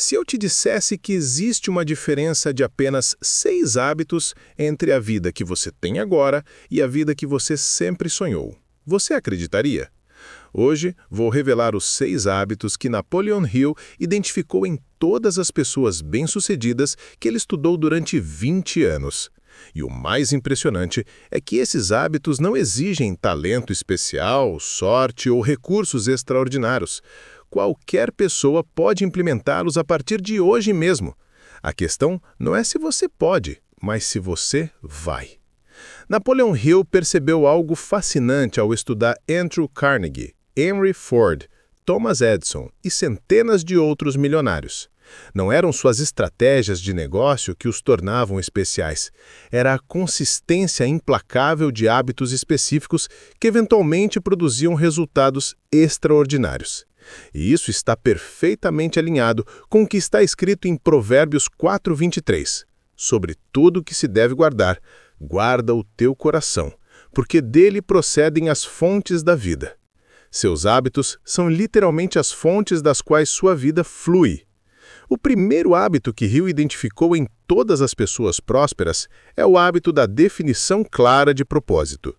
Se eu te dissesse que existe uma diferença de apenas 6 hábitos entre a vida que você tem agora e a vida que você sempre sonhou, você acreditaria? Hoje, vou revelar os 6 hábitos que Napoleon Hill identificou em todas as pessoas bem-sucedidas que ele estudou durante 20 anos. E o mais impressionante é que esses hábitos não exigem talento especial, sorte ou recursos extraordinários. Qualquer pessoa pode implementá-los a partir de hoje mesmo. A questão não é se você pode, mas se você vai. Napoleon Hill percebeu algo fascinante ao estudar Andrew Carnegie, Henry Ford, Thomas Edison e centenas de outros milionários. Não eram suas estratégias de negócio que os tornavam especiais. Era a consistência implacável de hábitos específicos que eventualmente produziam resultados extraordinários. E isso está perfeitamente alinhado com o que está escrito em Provérbios 4:23. Sobre tudo que se deve guardar, guarda o teu coração, porque dele procedem as fontes da vida. Seus hábitos são literalmente as fontes das quais sua vida flui. O primeiro hábito que Hill identificou em todas as pessoas prósperas é o hábito da definição clara de propósito.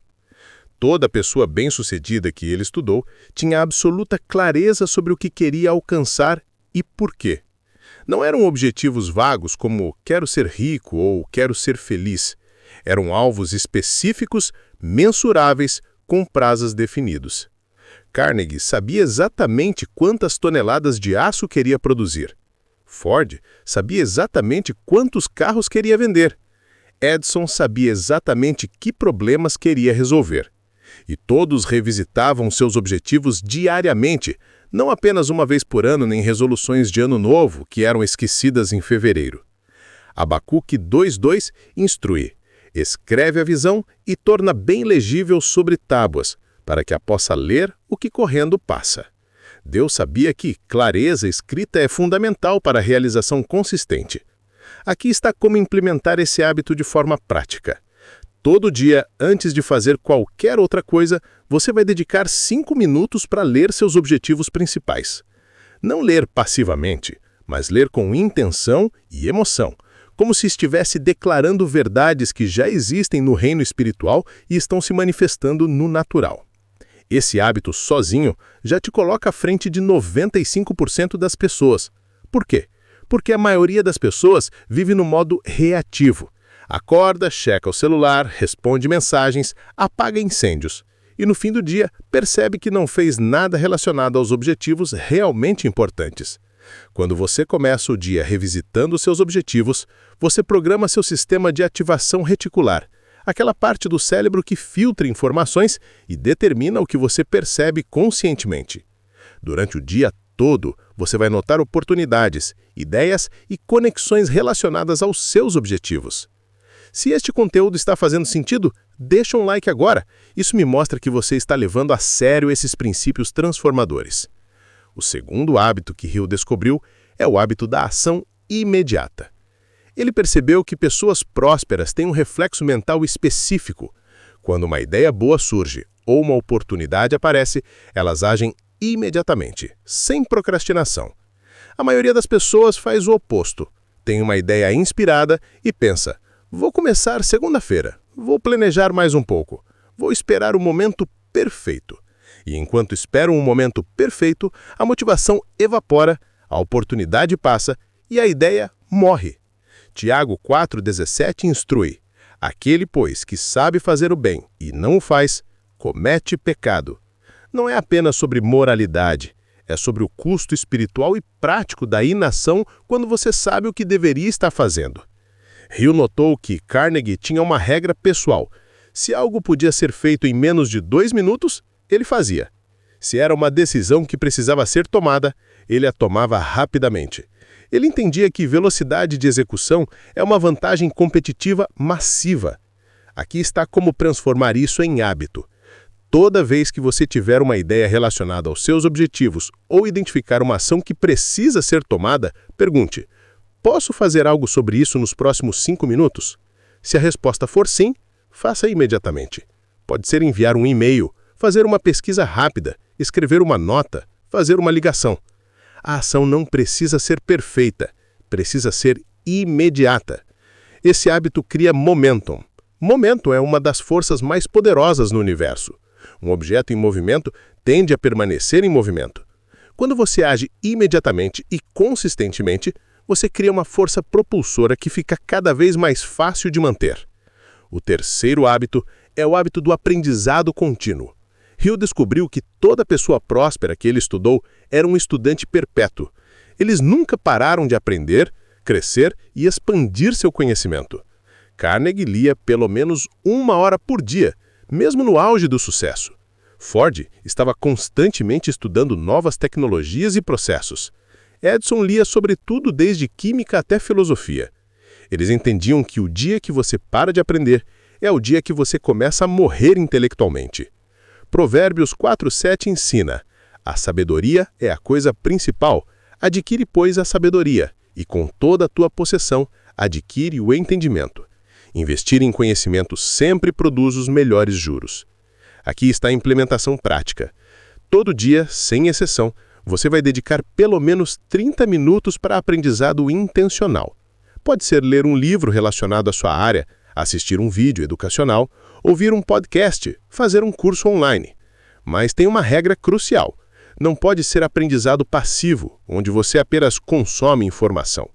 Toda pessoa bem-sucedida que ele estudou tinha absoluta clareza sobre o que queria alcançar e por quê. Não eram objetivos vagos como quero ser rico ou quero ser feliz. Eram alvos específicos, mensuráveis, com prazos definidos. Carnegie sabia exatamente quantas toneladas de aço queria produzir. Ford sabia exatamente quantos carros queria vender. Edison sabia exatamente que problemas queria resolver. E todos revisitavam seus objetivos diariamente, não apenas uma vez por ano nem resoluções de ano novo que eram esquecidas em fevereiro. Abacuque 2:2 instrui: escreve a visão e torna bem legível sobre tábuas, para que a possa ler o que correndo passa. Deus sabia que clareza escrita é fundamental para a realização consistente. Aqui está como implementar esse hábito de forma prática. Todo dia, antes de fazer qualquer outra coisa, você vai dedicar 5 minutos para ler seus objetivos principais. Não ler passivamente, mas ler com intenção e emoção, como se estivesse declarando verdades que já existem no reino espiritual e estão se manifestando no natural. Esse hábito sozinho já te coloca à frente de 95% das pessoas. Por quê? Porque a maioria das pessoas vive no modo reativo. Acorda, checa o celular, responde mensagens, apaga incêndios. E no fim do dia, percebe que não fez nada relacionado aos objetivos realmente importantes. Quando você começa o dia revisitando seus objetivos, você programa seu sistema de ativação reticular, aquela parte do cérebro que filtra informações e determina o que você percebe conscientemente. Durante o dia todo, você vai notar oportunidades, ideias e conexões relacionadas aos seus objetivos. Se este conteúdo está fazendo sentido, deixa um like agora. Isso me mostra que você está levando a sério esses princípios transformadores. O segundo hábito que Hill descobriu é o hábito da ação imediata. Ele percebeu que pessoas prósperas têm um reflexo mental específico. Quando uma ideia boa surge ou uma oportunidade aparece, elas agem imediatamente, sem procrastinação. A maioria das pessoas faz o oposto. Tem uma ideia inspirada e pensa: vou começar segunda-feira, vou planejar mais um pouco, vou esperar o momento perfeito. E enquanto esperam um momento perfeito, a motivação evapora, a oportunidade passa e a ideia morre. Tiago 4,17 instrui: aquele, pois, que sabe fazer o bem e não o faz, comete pecado. Não é apenas sobre moralidade, é sobre o custo espiritual e prático da inação quando você sabe o que deveria estar fazendo. Hill notou que Carnegie tinha uma regra pessoal. Se algo podia ser feito em menos de 2 minutos, ele fazia. Se era uma decisão que precisava ser tomada, ele a tomava rapidamente. Ele entendia que velocidade de execução é uma vantagem competitiva massiva. Aqui está como transformar isso em hábito. Toda vez que você tiver uma ideia relacionada aos seus objetivos ou identificar uma ação que precisa ser tomada, pergunte: posso fazer algo sobre isso nos próximos 5 minutos? Se a resposta for sim, faça imediatamente. Pode ser enviar um e-mail, fazer uma pesquisa rápida, escrever uma nota, fazer uma ligação. A ação não precisa ser perfeita, precisa ser imediata. Esse hábito cria momentum. Momentum é uma das forças mais poderosas no universo. Um objeto em movimento tende a permanecer em movimento. Quando você age imediatamente e consistentemente, você cria uma força propulsora que fica cada vez mais fácil de manter. O terceiro hábito é o hábito do aprendizado contínuo. Hill descobriu que toda pessoa próspera que ele estudou era um estudante perpétuo. Eles nunca pararam de aprender, crescer e expandir seu conhecimento. Carnegie lia pelo menos 1 hora por dia, mesmo no auge do sucesso. Ford estava constantemente estudando novas tecnologias e processos. Edison lia sobre tudo desde química até filosofia. Eles entendiam que o dia que você para de aprender é o dia que você começa a morrer intelectualmente. Provérbios 4:7 ensina: a sabedoria é a coisa principal. Adquire, pois, a sabedoria, e com toda a tua possessão, adquire o entendimento. Investir em conhecimento sempre produz os melhores juros. Aqui está a implementação prática. Todo dia, sem exceção, você vai dedicar pelo menos 30 minutos para aprendizado intencional. Pode ser ler um livro relacionado à sua área, assistir um vídeo educacional, ouvir um podcast, fazer um curso online. Mas tem uma regra crucial. Não pode ser aprendizado passivo, onde você apenas consome informação.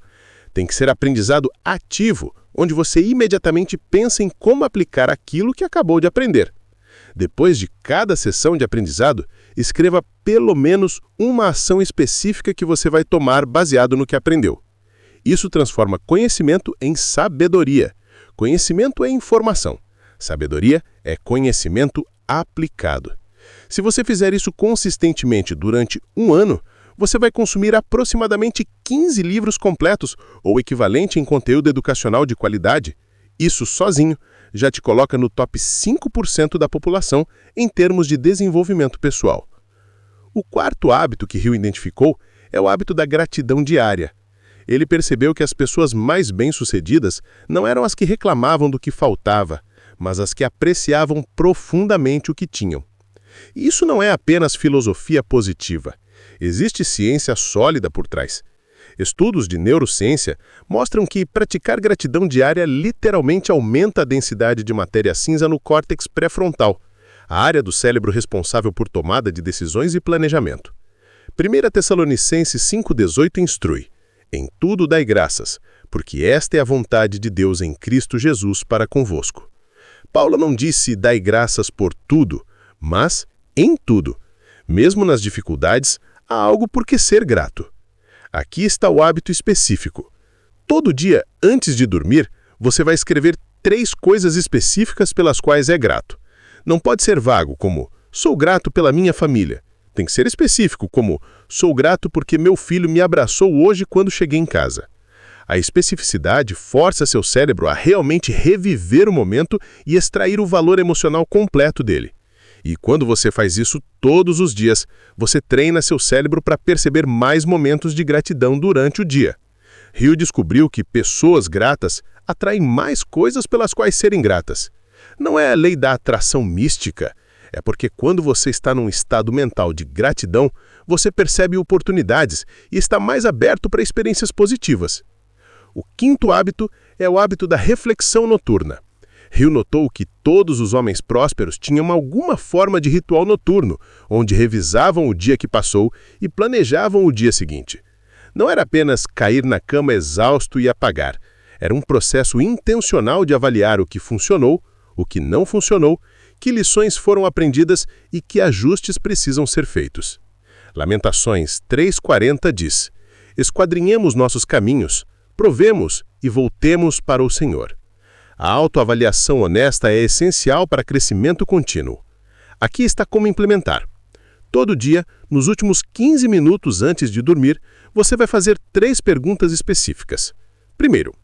Tem que ser aprendizado ativo, onde você imediatamente pensa em como aplicar aquilo que acabou de aprender. Depois de cada sessão de aprendizado, escreva pelo menos uma ação específica que você vai tomar baseado no que aprendeu. Isso transforma conhecimento em sabedoria. Conhecimento é informação. Sabedoria é conhecimento aplicado. Se você fizer isso consistentemente durante 1 ano, você vai consumir aproximadamente 15 livros completos, ou equivalente em conteúdo educacional de qualidade. Isso sozinho já te coloca no top 5% da população em termos de desenvolvimento pessoal. O quarto hábito que Hill identificou é o hábito da gratidão diária. Ele percebeu que as pessoas mais bem-sucedidas não eram as que reclamavam do que faltava, mas as que apreciavam profundamente o que tinham. E isso não é apenas filosofia positiva. Existe ciência sólida por trás. Estudos de neurociência mostram que praticar gratidão diária literalmente aumenta a densidade de matéria cinza no córtex pré-frontal, a área do cérebro responsável por tomada de decisões e planejamento. 1 Tessalonicenses 5,18 instrui: em tudo dai graças, porque esta é a vontade de Deus em Cristo Jesus para convosco. Paulo não disse dai graças por tudo, mas em tudo. Mesmo nas dificuldades, há algo por que ser grato. Aqui está o hábito específico. Todo dia, antes de dormir, você vai escrever 3 coisas específicas pelas quais é grato. Não pode ser vago, como sou grato pela minha família. Tem que ser específico, como sou grato porque meu filho me abraçou hoje quando cheguei em casa. A especificidade força seu cérebro a realmente reviver o momento e extrair o valor emocional completo dele. E quando você faz isso todos os dias, você treina seu cérebro para perceber mais momentos de gratidão durante o dia. Hill descobriu que pessoas gratas atraem mais coisas pelas quais serem gratas. Não é a lei da atração mística, é porque quando você está num estado mental de gratidão, você percebe oportunidades e está mais aberto para experiências positivas. O quinto hábito é o hábito da reflexão noturna. Hill notou que todos os homens prósperos tinham alguma forma de ritual noturno, onde revisavam o dia que passou e planejavam o dia seguinte. Não era apenas cair na cama exausto e apagar. Era um processo intencional de avaliar o que funcionou, o que não funcionou, que lições foram aprendidas e que ajustes precisam ser feitos. Lamentações 3:40 diz: esquadrinhemos nossos caminhos, provemos e voltemos para o Senhor. A autoavaliação honesta é essencial para crescimento contínuo. Aqui está como implementar. Todo dia, nos últimos 15 minutos antes de dormir, você vai fazer 3 perguntas específicas. Primeiro,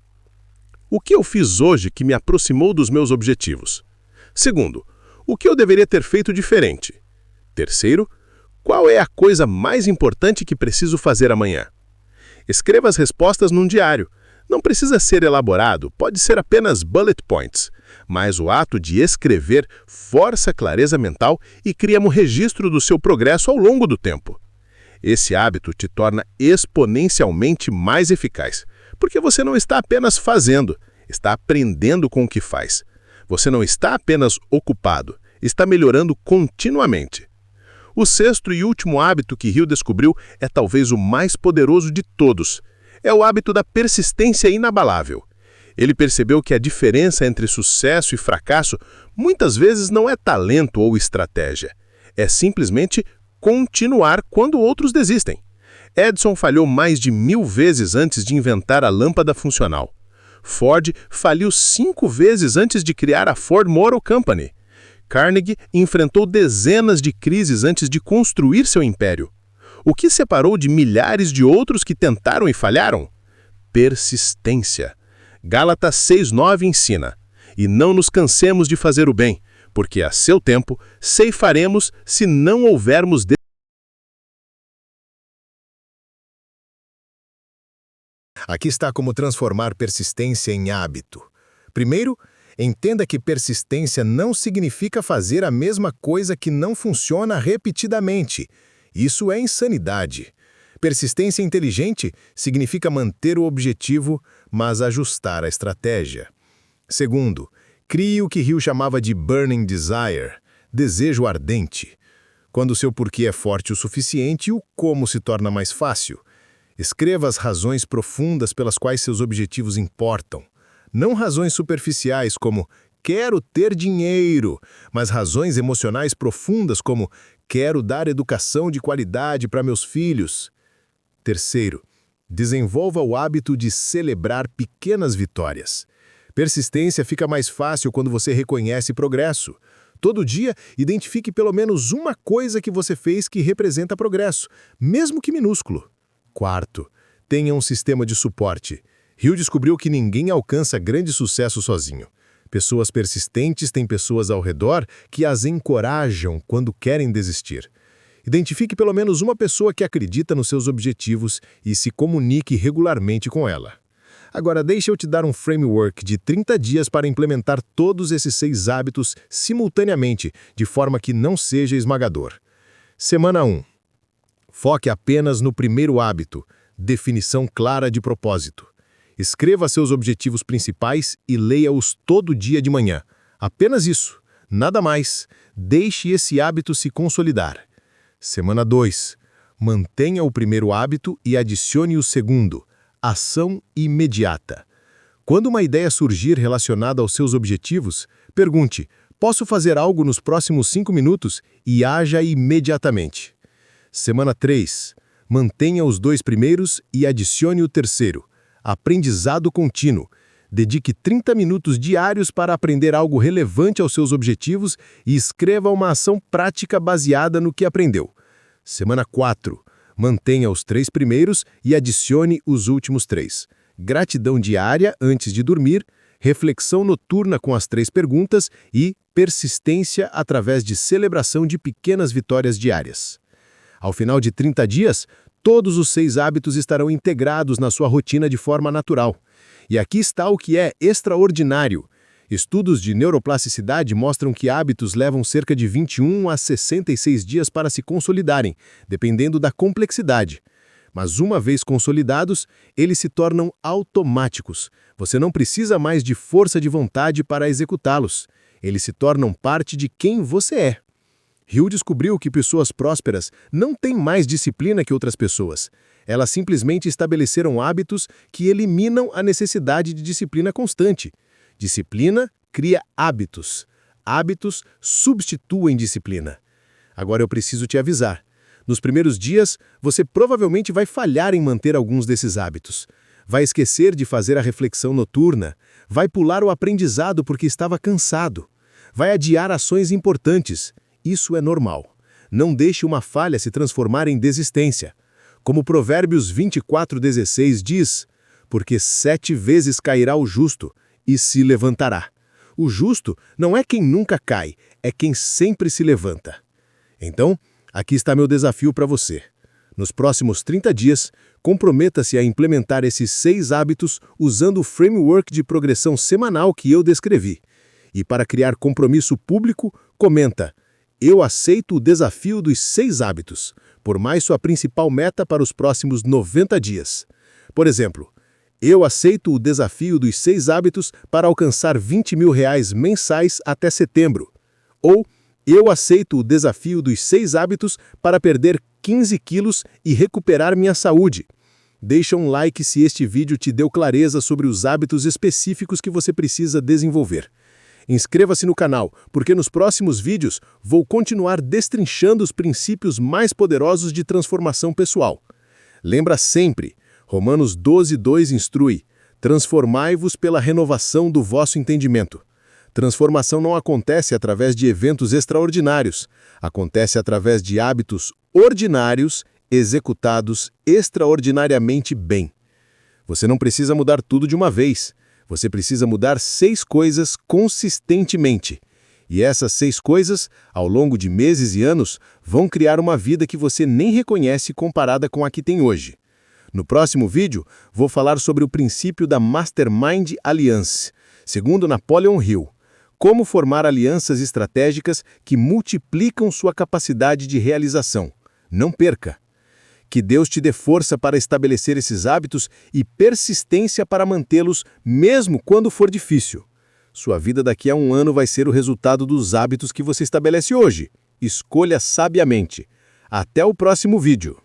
o que eu fiz hoje que me aproximou dos meus objetivos? Segundo, o que eu deveria ter feito diferente? Terceiro, qual é a coisa mais importante que preciso fazer amanhã? Escreva as respostas num diário. Não precisa ser elaborado, pode ser apenas bullet points, mas o ato de escrever força a clareza mental e cria um registro do seu progresso ao longo do tempo. Esse hábito te torna exponencialmente mais eficaz, porque você não está apenas fazendo, está aprendendo com o que faz. Você não está apenas ocupado, está melhorando continuamente. O sexto e último hábito que Hill descobriu é talvez o mais poderoso de todos. É o hábito da persistência inabalável. Ele percebeu que a diferença entre sucesso e fracasso muitas vezes não é talento ou estratégia. É simplesmente continuar quando outros desistem. Edison falhou mais de 1000 vezes antes de inventar a lâmpada funcional. Ford faliu 5 vezes antes de criar a Ford Motor Company. Carnegie enfrentou dezenas de crises antes de construir seu império. O que separou de milhares de outros que tentaram e falharam? Persistência. Gálatas 6:9 ensina: "E não nos cansemos de fazer o bem, porque a seu tempo ceifaremos se não houvermos Aqui está como transformar persistência em hábito. Primeiro, entenda que persistência não significa fazer a mesma coisa que não funciona repetidamente. Isso é insanidade. Persistência inteligente significa manter o objetivo, mas ajustar a estratégia. Segundo, crie o que Hill chamava de burning desire, desejo ardente. Quando o seu porquê é forte o suficiente, o como se torna mais fácil. Escreva as razões profundas pelas quais seus objetivos importam. Não razões superficiais como quero ter dinheiro, mas razões emocionais profundas como quero dar educação de qualidade para meus filhos. Terceiro, desenvolva o hábito de celebrar pequenas vitórias. Persistência fica mais fácil quando você reconhece progresso. Todo dia, identifique pelo menos uma coisa que você fez que representa progresso, mesmo que minúsculo. Quarto, tenha um sistema de suporte. Hill descobriu que ninguém alcança grande sucesso sozinho. Pessoas persistentes têm pessoas ao redor que as encorajam quando querem desistir. Identifique pelo menos uma pessoa que acredita nos seus objetivos e se comunique regularmente com ela. Agora, deixa eu te dar um framework de 30 dias para implementar todos esses 6 hábitos simultaneamente, de forma que não seja esmagador. Semana 1. Foque apenas no primeiro hábito, definição clara de propósito. Escreva seus objetivos principais e leia-os todo dia de manhã. Apenas isso, nada mais. Deixe esse hábito se consolidar. Semana 2. Mantenha o primeiro hábito e adicione o segundo, ação imediata. Quando uma ideia surgir relacionada aos seus objetivos, pergunte: posso fazer algo nos próximos 5 minutos? E haja imediatamente. Semana 3. Mantenha os 2 primeiros e adicione o terceiro. Aprendizado contínuo. Dedique 30 minutos diários para aprender algo relevante aos seus objetivos e escreva uma ação prática baseada no que aprendeu. Semana 4. Mantenha os 3 primeiros e adicione os últimos 3. Gratidão diária antes de dormir, reflexão noturna com as 3 perguntas e persistência através de celebração de pequenas vitórias diárias. Ao final de 30 dias, todos os 6 hábitos estarão integrados na sua rotina de forma natural. E aqui está o que é extraordinário. Estudos de neuroplasticidade mostram que hábitos levam cerca de 21 a 66 dias para se consolidarem, dependendo da complexidade. Mas uma vez consolidados, eles se tornam automáticos. Você não precisa mais de força de vontade para executá-los. Eles se tornam parte de quem você é. Hill descobriu que pessoas prósperas não têm mais disciplina que outras pessoas. Elas simplesmente estabeleceram hábitos que eliminam a necessidade de disciplina constante. Disciplina cria hábitos. Hábitos substituem disciplina. Agora eu preciso te avisar. Nos primeiros dias, você provavelmente vai falhar em manter alguns desses hábitos. Vai esquecer de fazer a reflexão noturna. Vai pular o aprendizado porque estava cansado. Vai adiar ações importantes. Isso é normal. Não deixe uma falha se transformar em desistência. Como Provérbios 24:16 diz, porque 7 vezes cairá o justo e se levantará. O justo não é quem nunca cai, é quem sempre se levanta. Então, aqui está meu desafio para você. Nos próximos 30 dias, comprometa-se a implementar esses 6 hábitos usando o framework de progressão semanal que eu descrevi. E para criar compromisso público, comenta: eu aceito o desafio dos 6 hábitos. por mais sua principal meta para os próximos 90 dias. Por exemplo, eu aceito o desafio dos 6 hábitos para alcançar R$20 mil mensais até setembro. Ou, eu aceito o desafio dos 6 hábitos para perder 15 quilos e recuperar minha saúde. Deixa um like se este vídeo te deu clareza sobre os hábitos específicos que você precisa desenvolver. Inscreva-se no canal, porque nos próximos vídeos vou continuar destrinchando os princípios mais poderosos de transformação pessoal. Lembra sempre, Romanos 12:2 instrui: transformai-vos pela renovação do vosso entendimento. Transformação não acontece através de eventos extraordinários, acontece através de hábitos ordinários executados extraordinariamente bem. Você não precisa mudar tudo de uma vez. Você precisa mudar 6 coisas consistentemente. E essas 6 coisas, ao longo de meses e anos, vão criar uma vida que você nem reconhece comparada com a que tem hoje. No próximo vídeo, vou falar sobre o princípio da Mastermind Alliance, segundo Napoleon Hill. Como formar alianças estratégicas que multiplicam sua capacidade de realização. Não perca! Que Deus te dê força para estabelecer esses hábitos e persistência para mantê-los, mesmo quando for difícil. Sua vida daqui a um ano vai ser o resultado dos hábitos que você estabelece hoje. Escolha sabiamente. Até o próximo vídeo.